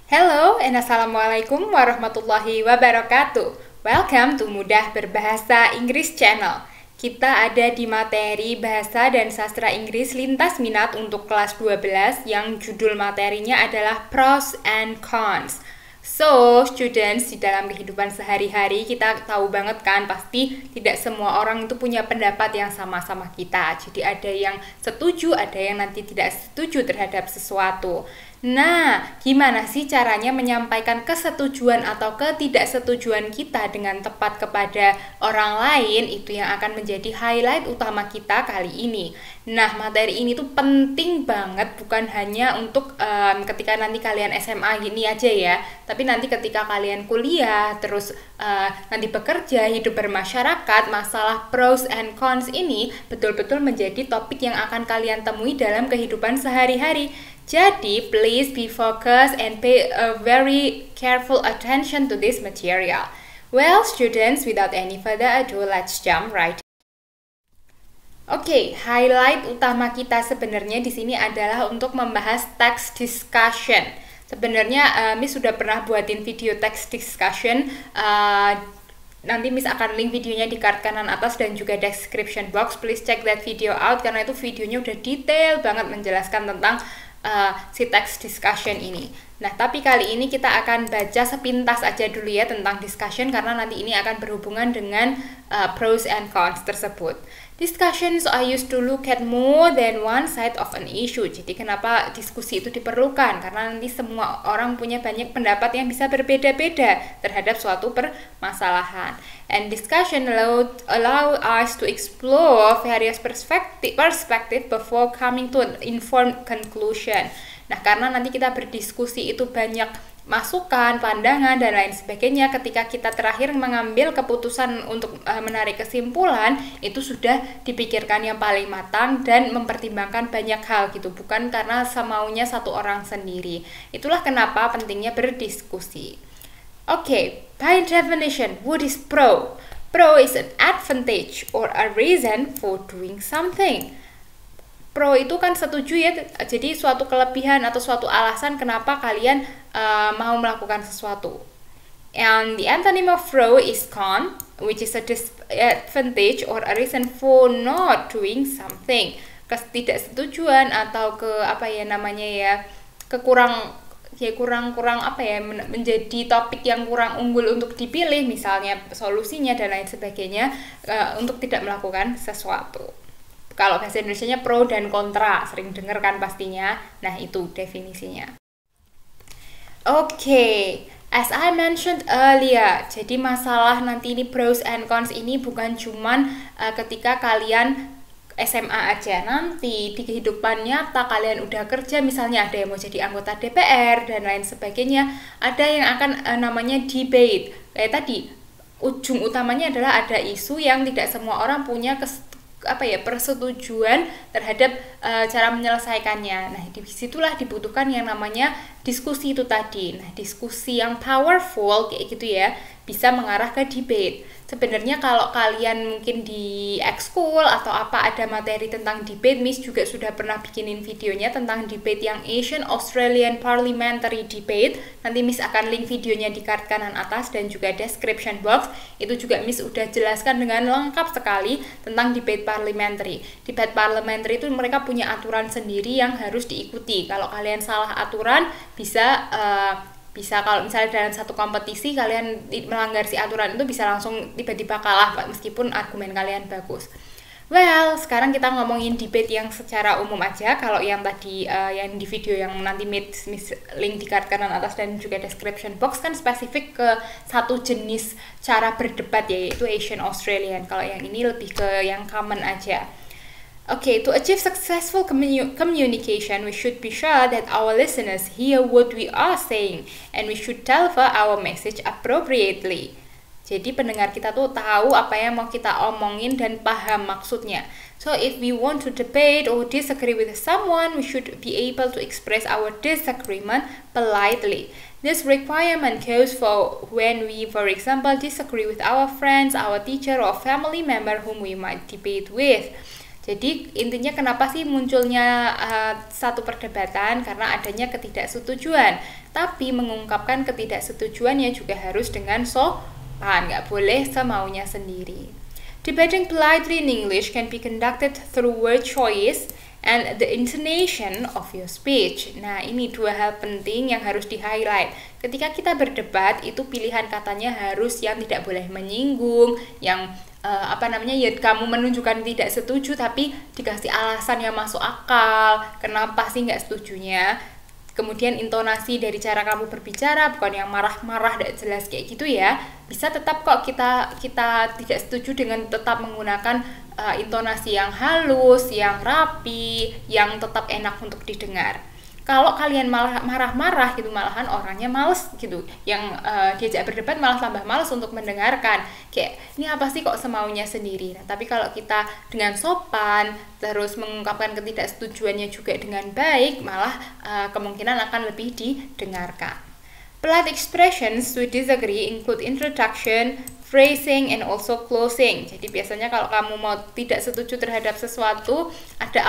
Hello and Assalamualaikum warahmatullahi wabarakatuh. Welcome to Mudah Berbahasa Inggris Channel. Kita ada di materi Bahasa dan Sastra Inggris Lintas Minat untuk kelas 12 yang judul materinya adalah Pros and Cons. So, students, di dalam kehidupan sehari-hari kita tahu banget kan, pasti tidak semua orang itu punya pendapat yang sama-sama kita. Jadi ada yang setuju, ada yang nanti tidak setuju terhadap sesuatu. Nah, gimana sih caranya menyampaikan kesetujuan atau ketidaksetujuan kita dengan tepat kepada orang lain? Itu yang akan menjadi highlight utama kita kali ini. Nah, materi ini tuh penting banget, bukan hanya untuk ketika nanti kalian SMA gini aja ya, tapi nanti ketika kalian kuliah, terus nanti bekerja, hidup bermasyarakat, masalah pros and cons ini betul-betul menjadi topik yang akan kalian temui dalam kehidupan sehari-hari. Jadi, please be focused and pay a very careful attention to this material. Well, students, without any further ado, let's jump right. Oke, highlight utama kita sebenarnya di sini adalah untuk membahas text discussion. Sebenarnya Miss sudah pernah buatin video text discussion. Nanti Miss akan link videonya di card kanan atas dan juga description box. Please check that video out karena itu videonya udah detail banget menjelaskan tentang si text discussion ini. Nah, tapi kali ini kita akan baca sepintas aja dulu ya tentang discussion karena nanti ini akan berhubungan dengan pros and cons tersebut. Discussions are used to look at more than one side of an issue. Jadi kenapa diskusi itu diperlukan? Karena nanti semua orang punya banyak pendapat yang bisa berbeda-beda terhadap suatu permasalahan. And discussion allow us to explore various perspective before coming to an informed conclusion. Nah, karena nanti kita berdiskusi itu banyak masukan, pandangan, dan lain sebagainya. Ketika kita terakhir mengambil keputusan untuk menarik kesimpulan, itu sudah dipikirkan yang paling matang dan mempertimbangkan banyak hal gitu, bukan karena semaunya satu orang sendiri. Itulah kenapa pentingnya berdiskusi. Oke, by definition, what is pro? Pro is an advantage or a reason for doing something. Pro itu kan setuju ya, jadi suatu kelebihan atau suatu alasan kenapa kalian mau melakukan sesuatu. And the antonym of pro is con, which is a disadvantage or a reason for not doing something. Ketidaksetujuan atau kurang apa ya, menjadi topik yang kurang unggul untuk dipilih, misalnya solusinya dan lain sebagainya, untuk tidak melakukan sesuatu. Kalau bahasa Indonesianya pro dan kontra, sering dengar kan pastinya. Nah, itu definisinya. Oke, as I mentioned earlier, jadi masalah nanti ini pros and cons ini bukan cuman ketika kalian SMA aja, nanti di kehidupan nyata kalian udah kerja, misalnya ada yang mau jadi anggota DPR dan lain sebagainya, ada yang akan namanya debate. Kayak tadi, ujung utamanya adalah ada isu yang tidak semua orang punya persetujuan terhadap cara menyelesaikannya. Nah, disitulah dibutuhkan yang namanya diskusi itu tadi. Nah, diskusi yang powerful kayak gitu ya, bisa mengarah ke debate. Sebenarnya kalau kalian mungkin di ekskul atau apa ada materi tentang debate, Miss juga sudah pernah bikinin videonya tentang debate yang Asian Australian Parliamentary Debate. Nanti Miss akan link videonya di card kanan atas dan juga description box. Itu juga Miss udah jelaskan dengan lengkap sekali tentang debate parliamentary. Debate parliamentary itu mereka punya aturan sendiri yang harus diikuti. Kalau kalian salah aturan bisa kalau misalnya dalam satu kompetisi kalian melanggar si aturan itu bisa langsung tiba-tiba kalah meskipun argumen kalian bagus. Well, sekarang kita ngomongin debate yang secara umum aja. Kalau yang tadi yang di video yang nanti Miss link di card kanan atas dan juga description box kan spesifik ke satu jenis cara berdebat yaitu Asian Australian. Kalau yang ini lebih ke yang common aja. Okay, to achieve successful communication, we should be sure that our listeners hear what we are saying and we should deliver our message appropriately. Jadi pendengar kita tuh tahu apa yang mau kita omongin dan paham maksudnya. So if we want to debate or disagree with someone, we should be able to express our disagreement politely. This requirement goes for when we, for example, disagree with our friends, our teacher, or family member whom we might debate with. Jadi intinya kenapa sih munculnya satu perdebatan? Karena adanya ketidaksetujuan. Tapi mengungkapkan ketidaksetujuannya juga harus dengan sopan, nggak boleh semaunya sendiri. Debating politely in English can be conducted through word choice and the intonation of your speech. Nah, ini dua hal penting yang harus di-highlight. Ketika kita berdebat, itu pilihan katanya harus yang tidak boleh menyinggung, yang ya kamu menunjukkan tidak setuju tapi dikasih alasan yang masuk akal kenapa sih nggak setujunya. Kemudian intonasi dari cara kamu berbicara bukan yang marah-marah dan jelas kayak gitu ya. Bisa tetap kok kita tidak setuju dengan tetap menggunakan intonasi yang halus, yang rapi, yang tetap enak untuk didengar. Kalau kalian malah marah-marah gitu, malahan orangnya males gitu, yang diajak berdebat malah tambah males untuk mendengarkan, kayak ini apa sih kok semaunya sendiri. Nah, tapi kalau kita dengan sopan terus mengungkapkan ketidaksetujuannya juga dengan baik, malah kemungkinan akan lebih didengarkan. Polite expressions to disagree include introduction, phrasing, and also closing. Jadi biasanya kalau kamu mau tidak setuju terhadap sesuatu, ada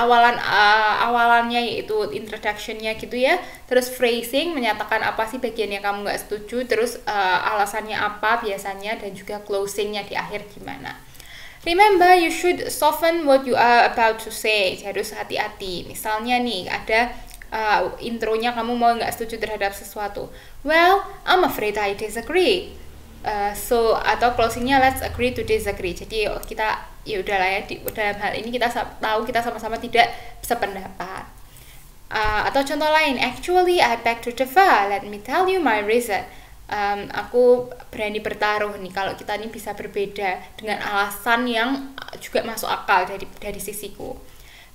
awalannya yaitu introduction-nya gitu ya. Terus phrasing menyatakan apa sih bagian yang kamu nggak setuju, terus alasannya apa biasanya, dan juga closing-nya di akhir gimana. Remember, you should soften what you are about to say. Harus hati-hati. Misalnya nih ada intronya kamu mau nggak setuju terhadap sesuatu. Well, I'm afraid I disagree. Atau closingnya let's agree to disagree. Jadi kita ya udahlah ya, dalam hal ini kita tahu kita sama-sama tidak sependapat. Atau contoh lain, actually I beg to differ. Let me tell you my reason. Aku berani bertaruh nih kalau kita ini bisa berbeda dengan alasan yang juga masuk akal dari sisiku.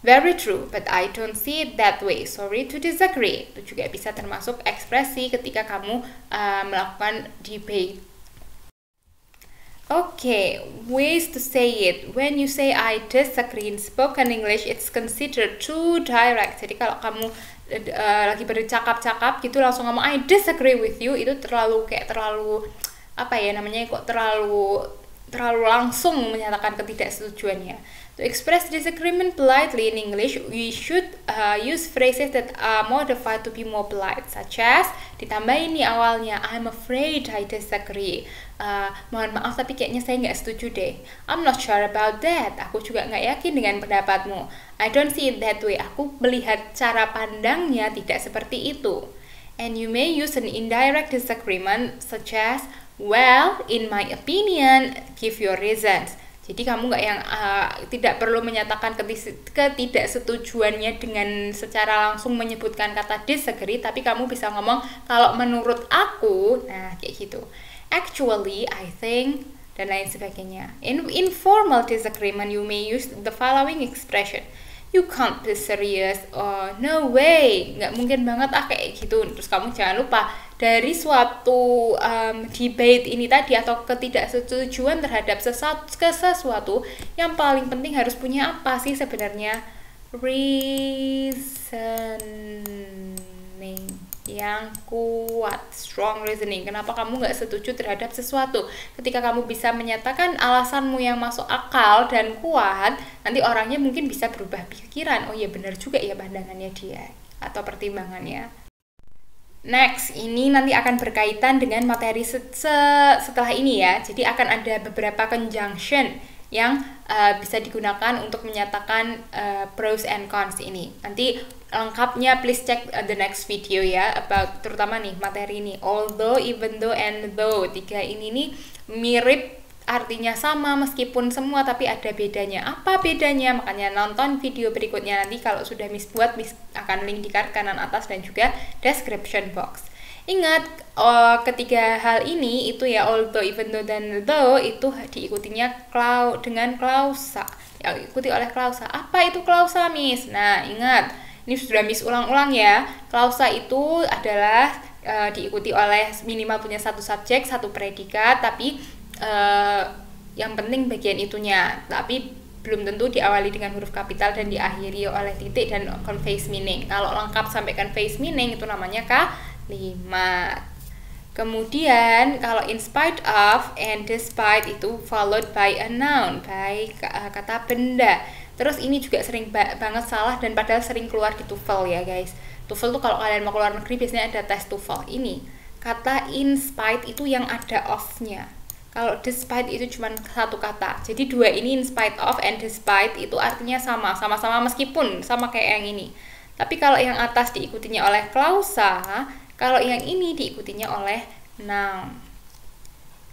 Very true, but I don't see it that way. Sorry to disagree. Itu juga bisa termasuk ekspresi ketika kamu melakukan debate. Okay, ways to say it. When you say I disagree in spoken English, it's considered too direct. Jadi kalau kamu lagi bercakap-cakap gitu langsung ngomong I disagree with you, itu terlalu langsung menyatakan ketidaksetujuannya. To express disagreement politely in English, we should use phrases that are modified to be more polite, such as ditambahin nih awalnya I'm afraid I disagree. Mohon maaf tapi kayaknya saya nggak setuju deh. I'm not sure about that. Aku juga nggak yakin dengan pendapatmu. I don't see it that way. Aku melihat cara pandangnya tidak seperti itu. And you may use an indirect disagreement, such as well, in my opinion, give your reasons. Jadi kamu nggak yang tidak perlu menyatakan ketidaksetujuannya dengan secara langsung menyebutkan kata disagree, tapi kamu bisa ngomong kalau menurut aku, nah kayak gitu. Actually, I think, dan lain sebagainya. In informal disagreement, you may use the following expression. You can't be serious, or no way, nggak mungkin banget kayak gitu. Terus kamu jangan lupa dari suatu debate ini tadi atau ketidaksetujuan terhadap sesuatu, yang paling penting harus punya apa sih sebenarnya? Reasoning yang kuat, strong reasoning. Kenapa kamu nggak setuju terhadap sesuatu? Ketika kamu bisa menyatakan alasanmu yang masuk akal dan kuat, nanti orangnya mungkin bisa berubah pikiran. Oh iya benar juga ya pandangannya dia atau pertimbangannya. Next, ini nanti akan berkaitan dengan materi setelah ini ya. Jadi akan ada beberapa conjunction yang bisa digunakan untuk menyatakan pros and cons ini. Nanti lengkapnya please check the next video ya, about terutama nih materi ini. Although, even though, and though. Tiga ini nih mirip, artinya sama meskipun semua tapi ada bedanya. Apa bedanya? Makanya nonton video berikutnya nanti. Kalau sudah Miss buat, Miss akan link di card kanan atas dan juga description box. Ingat, ketiga hal ini itu ya, although, even though, dan though, itu diikutinya dengan klausa. Ya, ikuti oleh klausa. Apa itu klausa, Miss? Nah, ingat, ini sudah Miss ulang-ulang ya. Klausa itu adalah diikuti oleh minimal punya satu subjek, satu predikat, tapi yang penting bagian itunya. Tapi belum tentu diawali dengan huruf kapital dan diakhiri oleh titik dan conveys meaning. Kalau lengkap sampai conveys meaning itu namanya kalimat. Kemudian kalau in spite of and despite itu followed by a noun, by kata benda. Terus ini juga sering banget salah dan padahal sering keluar di TOEFL ya guys. TOEFL tuh kalau kalian mau keluar negeri biasanya ada tes TOEFL. Ini kata in spite itu yang ada of-nya. Kalau despite itu cuma satu kata. Jadi dua ini in spite of and despite itu artinya sama-sama meskipun sama kayak yang ini. Tapi kalau yang atas diikutinya oleh klausa, kalau yang ini diikutinya oleh noun.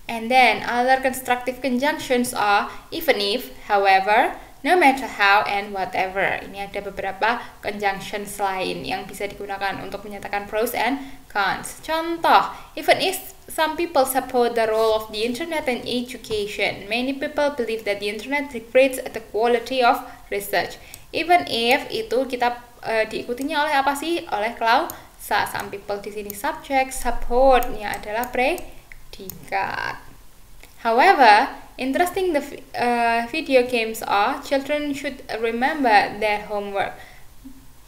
And then other constructive conjunctions are even if, however, no matter how, and whatever. Ini ada beberapa conjunctions lain yang bisa digunakan untuk menyatakan pros and cons. Contoh, even if some people support the role of the internet in education, many people believe that the internet degrades the quality of research. Even if itu kita diikutinya oleh apa sih? Oleh klausa. Some people di sini subject, supportnya adalah predikat. However, interesting the video games are, children should remember their homework.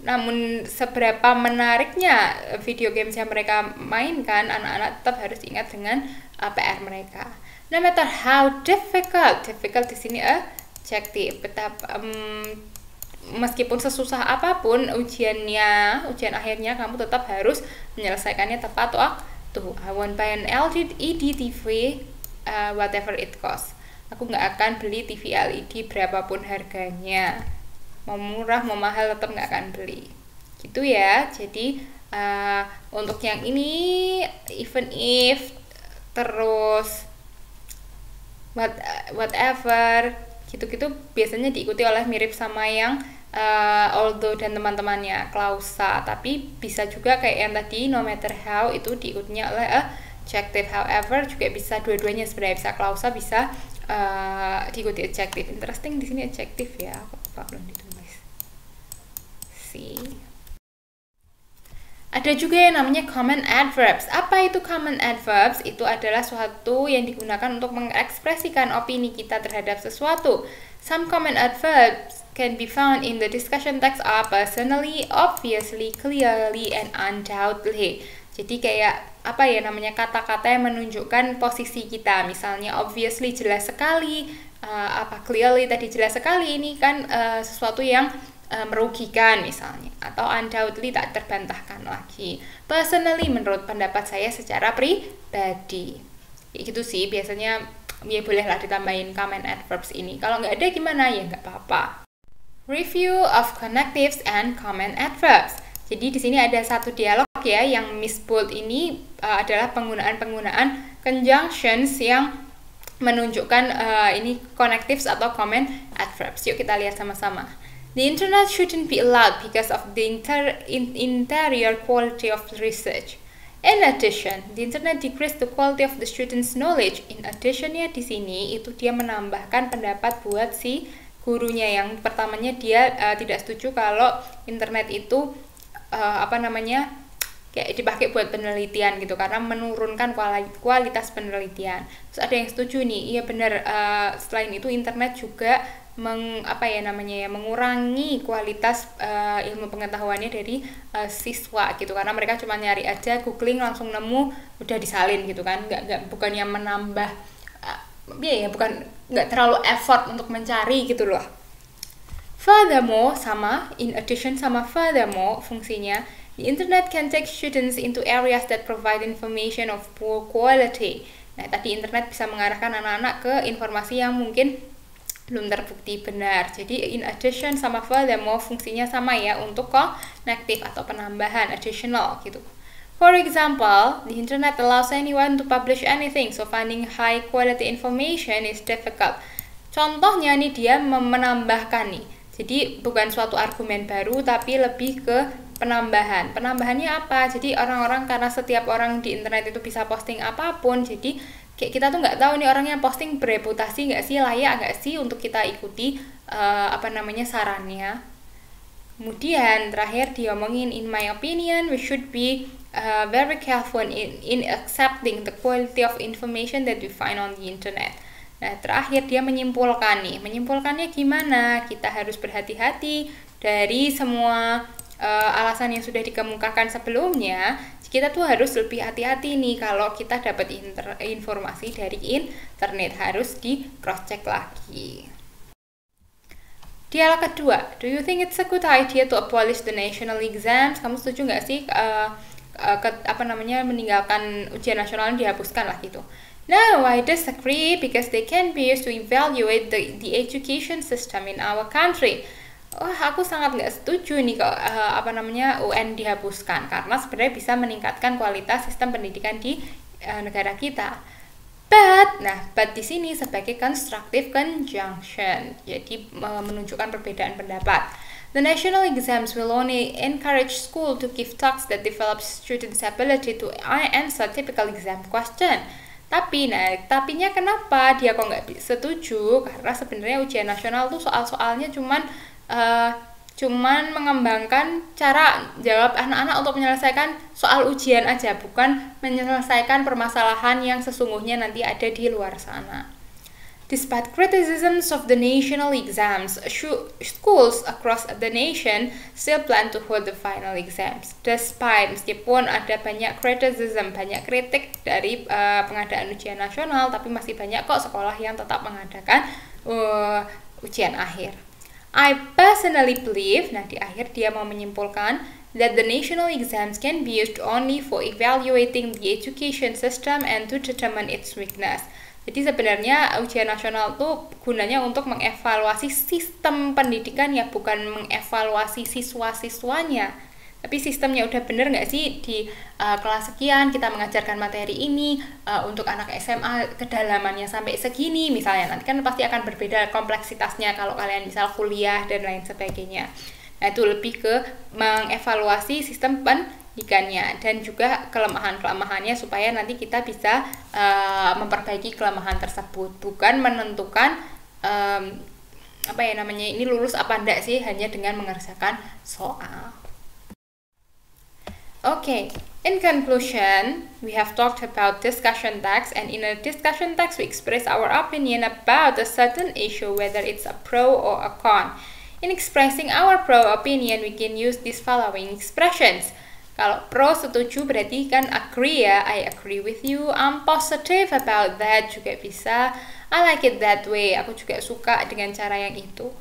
Namun seberapa menariknya video games yang mereka mainkan, anak-anak tetap harus ingat dengan PR mereka. No matter how difficult di sini adjective. Meskipun sesusah apapun ujian akhirnya kamu tetap harus menyelesaikannya tepat waktu. I won't buy an LED TV whatever it costs. Aku nggak akan beli TV LED berapapun harganya. Mau murah mau mahal tetap nggak akan beli. Gitu ya. Jadi untuk yang ini even if, terus whatever gitu-gitu biasanya diikuti oleh mirip sama yang although dan teman-temannya klausa. Tapi bisa juga kayak yang tadi no matter how itu diikutinya oleh adjective. However juga bisa dua-duanya sebenarnya, bisa klausa bisa diikuti adjective. Interesting di sini adjective ya, apa belum ditulis sih. Ada juga yang namanya common adverbs. Apa itu common adverbs? Itu adalah suatu yang digunakan untuk mengekspresikan opini kita terhadap sesuatu. Some common adverbs can be found in the discussion text are personally, obviously, clearly, and undoubtedly. Jadi kayak apa ya namanya, kata-kata yang menunjukkan posisi kita. Misalnya obviously jelas sekali, clearly tadi jelas sekali, ini kan sesuatu yang merugikan misalnya, atau undoubtedly tak terbantahkan lagi. Personally menurut pendapat saya secara pribadi. Ya gitu sih biasanya, ya bolehlah ditambahin common adverbs ini. Kalau nggak ada gimana ya nggak apa-apa. Review of connectives and common adverbs. Jadi di sini ada satu dialog ya, yang Miss Bold ini adalah penggunaan conjunctions yang menunjukkan ini connectives atau common adverbs. Yuk kita lihat sama-sama. The internet shouldn't be allowed because of the interior quality of research. In addition, the internet decreases the quality of the students' knowledge. In addition-nya di sini itu dia menambahkan pendapat buat si gurunya. Yang pertamanya dia tidak setuju kalau internet itu kayak dipakai buat penelitian gitu, karena menurunkan kualitas penelitian. Terus ada yang setuju nih, iya benar, selain itu internet juga mengurangi kualitas ilmu pengetahuannya dari siswa gitu, karena mereka cuma nyari aja, googling langsung nemu, udah disalin gitu kan, bukannya menambah nggak terlalu effort untuk mencari gitu loh. Furthermore sama, in addition sama furthermore fungsinya, the internet can take students into areas that provide information of poor quality. Nah, tadi internet bisa mengarahkan anak-anak ke informasi yang mungkin belum terbukti benar. Jadi in addition sama furthermore fungsinya sama ya, untuk connective atau penambahan, additional gitu. For example, the internet allows anyone to publish anything, so finding high quality information is difficult. Contohnya nih, dia menambahkan nih. Jadi bukan suatu argumen baru, tapi lebih ke penambahan. Penambahannya apa? Jadi orang-orang, karena setiap orang di internet itu bisa posting apapun, jadi kayak kita tuh nggak tahu nih orang yang posting bereputasi nggak sih, layak nggak sih untuk kita ikuti sarannya. Kemudian terakhir diomongin, in my opinion we should be very careful in accepting the quality of information that we find on the internet. Nah, terakhir dia menyimpulkan nih. Menyimpulkannya gimana? Kita harus berhati-hati dari semua alasan yang sudah dikemukakan sebelumnya. Kita tuh harus lebih hati-hati nih kalau kita dapat informasi dari internet, harus di cross check lagi. Dialog kedua, do you think it's a good idea to abolish the national exams? Kamu setuju nggak sih meninggalkan ujian nasional dihapuskan lah gitu? No, I disagree because they can be used to evaluate the education system in our country. Aku sangat nggak setuju nih kok UN dihapuskan karena sebenarnya bisa meningkatkan kualitas sistem pendidikan di negara kita. But di sini sebagai constructive conjunction, jadi menunjukkan perbedaan pendapat. The national exams will only encourage school to give talks that develop students' ability to answer typical exam question. Tapinya kenapa dia kok nggak setuju? Karena sebenarnya ujian nasional tuh soal-soalnya cuman mengembangkan cara jawab anak-anak untuk menyelesaikan soal ujian aja, bukan menyelesaikan permasalahan yang sesungguhnya nanti ada di luar sana. Despite criticisms of the national exams, schools across the nation still plan to hold the final exams. Meskipun ada banyak criticism, banyak kritik dari pengadaan ujian nasional, tapi masih banyak kok sekolah yang tetap mengadakan ujian akhir. I personally believe, di akhir dia mau menyimpulkan, that the national exams can be used only for evaluating the education system and to determine its weakness. Jadi sebenarnya ujian nasional tuh gunanya untuk mengevaluasi sistem pendidikan ya, bukan mengevaluasi siswa-siswanya. Tapi sistemnya udah bener nggak sih di kelas sekian kita mengajarkan materi ini untuk anak SMA kedalamannya sampai segini misalnya, nanti kan pasti akan berbeda kompleksitasnya kalau kalian misal kuliah dan lain sebagainya. Nah itu lebih ke mengevaluasi sistem pendidikannya dan juga kelemahan-kelemahannya supaya nanti kita bisa memperbaiki kelemahan tersebut, bukan menentukan ini lulus apa enggak sih hanya dengan mengerjakan soal. Okay, in conclusion, we have talked about discussion text, and in a discussion text we express our opinion about a certain issue, whether it's a pro or a con. In expressing our pro opinion, we can use these following expressions. Kalau pro setuju berarti kan agree ya, I agree with you, I'm positive about that juga bisa, I like it that way, aku juga suka dengan cara yang itu.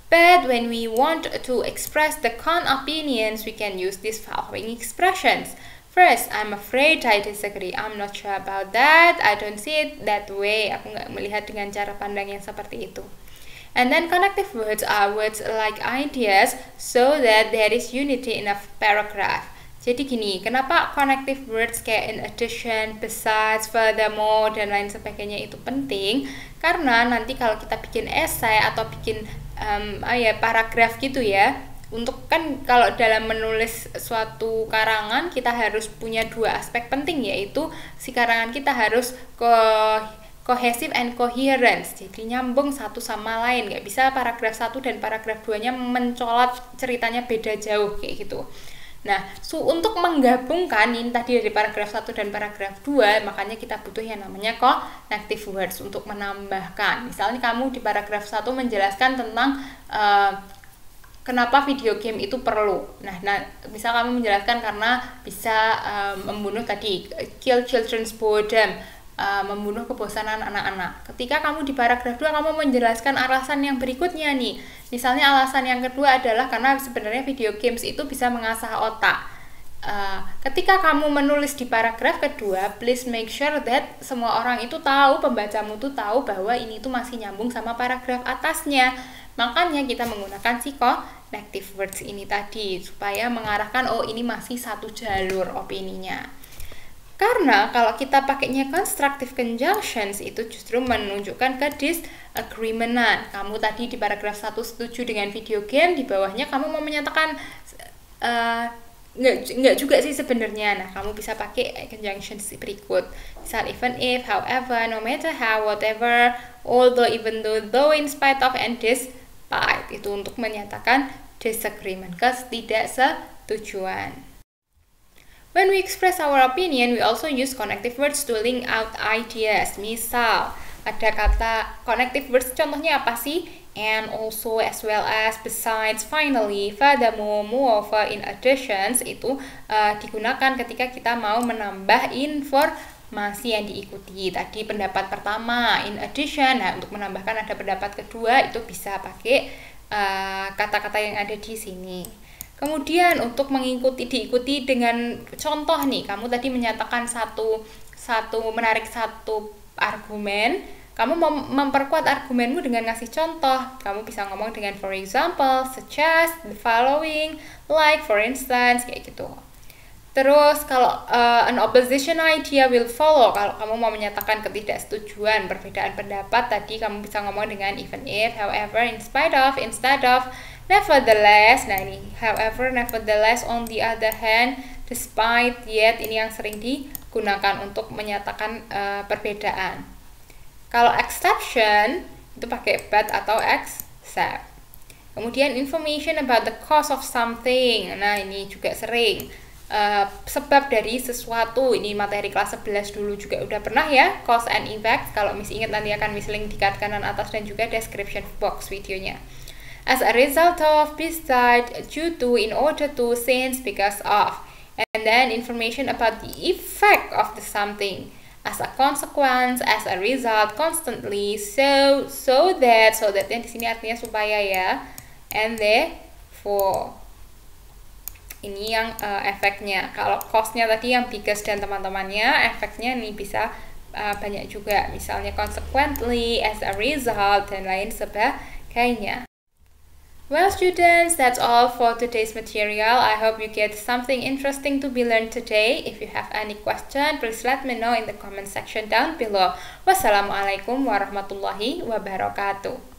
But when we want to express the con opinions, we can use these following expressions. First, I'm afraid, I disagree, I'm not sure about that, I don't see it that way, aku nggak melihat dengan cara pandang yang seperti itu. And then connective words are words like ideas so that there is unity in a paragraph. Jadi gini, kenapa connective words kayak in addition, besides, furthermore, dan lain sebagainya itu penting? Karena nanti kalau kita bikin esai atau bikin paragraf gitu ya, untuk kan kalau dalam menulis suatu karangan kita harus punya dua aspek penting, yaitu si karangan kita harus cohesive and coherence, jadi nyambung satu sama lain, nggak bisa paragraf 1 dan paragraf 2-nya mencolot ceritanya beda jauh kayak gitu. Nah, untuk menggabungkan ini tadi dari paragraf 1 dan paragraf 2, makanya kita butuh yang namanya connective words untuk menambahkan. Misalnya kamu di paragraf 1 menjelaskan tentang kenapa video game itu perlu. Nah, misal kamu menjelaskan karena bisa membunuh tadi, kill children's boredom, membunuh kebosanan anak-anak. Ketika kamu di paragraf 2 kamu menjelaskan alasan yang berikutnya nih. Misalnya alasan yang kedua adalah karena sebenarnya video games itu bisa mengasah otak. Ketika kamu menulis di paragraf kedua, please make sure that semua orang itu tahu, pembacamu tuh tahu bahwa ini tuh masih nyambung sama paragraf atasnya. Makanya kita menggunakan si connective words ini tadi supaya mengarahkan ini masih satu jalur opininya. Karena kalau kita pakainya constructive conjunctions itu justru menunjukkan ke disagreementan. Kamu tadi di paragraf 1 setuju dengan video game, di bawahnya kamu mau menyatakan nggak juga sih sebenarnya. Nah, kamu bisa pakai conjunctions berikut. Misal even if, however, no matter how, whatever, although, even though, in spite of, and despite. Itu untuk menyatakan disagreement, ketidaksetujuan. When we express our opinion, we also use connective words to link out ideas. Misal, ada kata connective words, contohnya apa sih? And, also, as well as, besides, finally, furthermore, moreover, in additions, itu digunakan ketika kita mau menambah informasi yang diikuti. Tadi pendapat pertama, in addition, nah untuk menambahkan ada pendapat kedua, itu bisa pakai kata-kata yang ada di sini. Kemudian untuk diikuti dengan contoh nih, kamu tadi menyatakan menarik satu argumen, kamu memperkuat argumenmu dengan ngasih contoh. Kamu bisa ngomong dengan for example, such as, the following, like, for instance, kayak gitu. Terus kalau an opposition idea will follow, kalau kamu mau menyatakan ketidaksetujuan, perbedaan pendapat, tadi kamu bisa ngomong dengan even if, however, in spite of, instead of, nevertheless. Nah ini however, nevertheless, on the other hand, despite, yet, ini yang sering digunakan untuk menyatakan perbedaan. Kalau exception itu pakai but atau except. Kemudian information about the cause of something. Nah ini juga sering sebab dari sesuatu. Ini materi kelas 11 dulu juga udah pernah ya, cause and effect. Kalau Miss ingat nanti akan Miss link di kanan atas dan juga description box videonya. As a result of, beside, due to, in order to, since, because of. And then information about the effect of the something. As a consequence, as a result, constantly, so that yang di sini artinya supaya ya, and therefore. Ini yang efeknya. Kalau cause-nya tadi yang because dan teman-temannya, efeknya nih bisa banyak juga. Misalnya consequently, as a result, dan lain sebagainya. Well students, that's all for today's material. I hope you get something interesting to be learned today. If you have any question, please let me know in the comment section down below. Wassalamualaikum warahmatullahi wabarakatuh.